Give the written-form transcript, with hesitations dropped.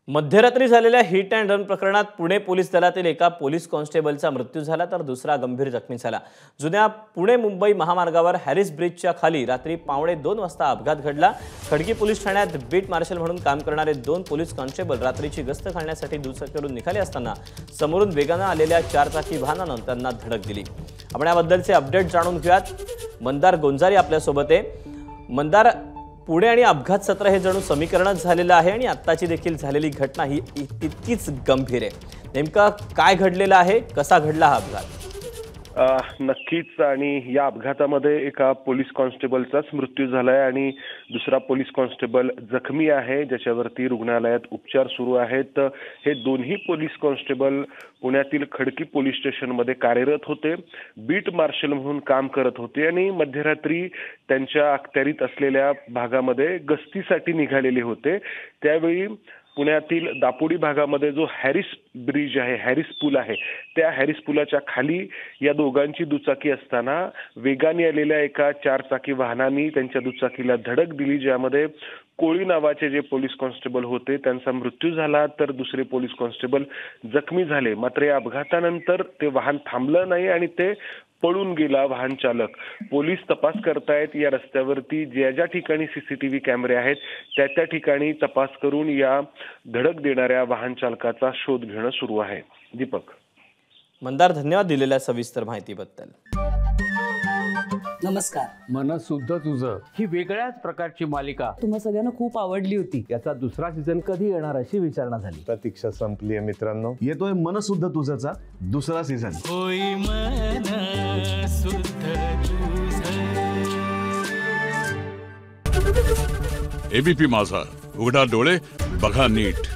मध्यरात्री झालेल्या hit and run प्रकरणात पुणे पोलीस दलातील एका पोलीस कॉन्स्टेबलचा मृत्यू झाला तर दुसरा गंभीर जखमी झाला। जुन्या पुणे मुंबई महामार्गावर हॅरिस ब्रिजच्या खाली रात्री 1:15 वाजता अपघात घडला। खडकी पोलीस ठाण्यात बीट मार्शल म्हणून काम करणारे 2 पोलीस कॉन्स्टेबल रात्रीची गस्त घालण्यासाठी दुचाकीवरून निघाले असताना समोरून वेगाने आलेल्या 4 चाकी वाहनाने त्यांना धडक दिली। आपण याबद्दलचे अपडेट जाणून घेऊयात। मंदार गोंजारी आपल्या सोबत आहे। मंदार, पुणे आणि अपघात सत्र हे जणू समीकरणच झालेलं आहे आणि आत्ताची देखील झालेली घटना ही तितकीच गंभीर आहे। नेमका काय घडलेलं आहे, कसा घडला हा अपघात? नक्कीच, आणि या अपघातामध्ये एका पोलीस कॉन्स्टेबलचाच मृत्यू झालाय आणि दुसरा पोलीस कॉन्स्टेबल जखमी आहे, ज्याच्यावरती रुग्णालयात उपचार सुरू आहेत। हे दोन्ही पोलीस कॉन्स्टेबल पुण्यातील खडकी पोलीस स्टेशनमध्ये कार्यरत होते, बीट मार्शल म्हणून काम करत होते आणि मध्यरात्री त्यांच्या अखत्यारीत असलेल्या भागामध्ये गस्तीसाठी निघालेले होते। त्यावेळी पुण्यातील दापोडी भागामध्ये जो हॅरिस ब्रिज आहे, हॅरिस पूल आहे, त्या हॅरिस पुलाच्या खाली या दोघांची दुचाकी असताना वेगाने आलेल्या एका 4 चाकी वाहनाने त्यांच्या दुचाकीला धडक दिली, ज्यामध्ये कोळी नावाचे जे पोलीस कॉन्स्टेबल होते त्यांचा मृत्यू झाला तर दुसरे पोलीस कॉन्स्टेबल जखमी झाले। मात्र या अपघातानंतर ते वाहन थांबलं नाही आणि ते पळून गेला वाहन चालक। पोलीस तपास करतायत या रस्त्यावरती ज्या ज्या ठिकाणी सीसीटीव्ही कॅमेरे आहेत त्या ठिकाणी तपास करून या धडक देणाऱ्या वाहन चालकाचा शोध घेणं सुरू आहे। दीपक। मंदार, धन्यवाद दिलेल्या सविस्तर माहितीबद्दल। नमस्कार। मन शुद्ध तुझं ही वेगळ्याच प्रकारची मालिका तुम्हा सगळ्यांना खूप आवडली होती। याचा दुसरा सीझन कधी येणार अशी विचारणा झाली। प्रतीक्षा संपली आहे मित्रांनो, येतोय मन शुद्ध तुझंचा दुसरा सीझन। होय मन शुद्ध तुझं। एबीपी माझा, उघडा डोळे बघा नीट।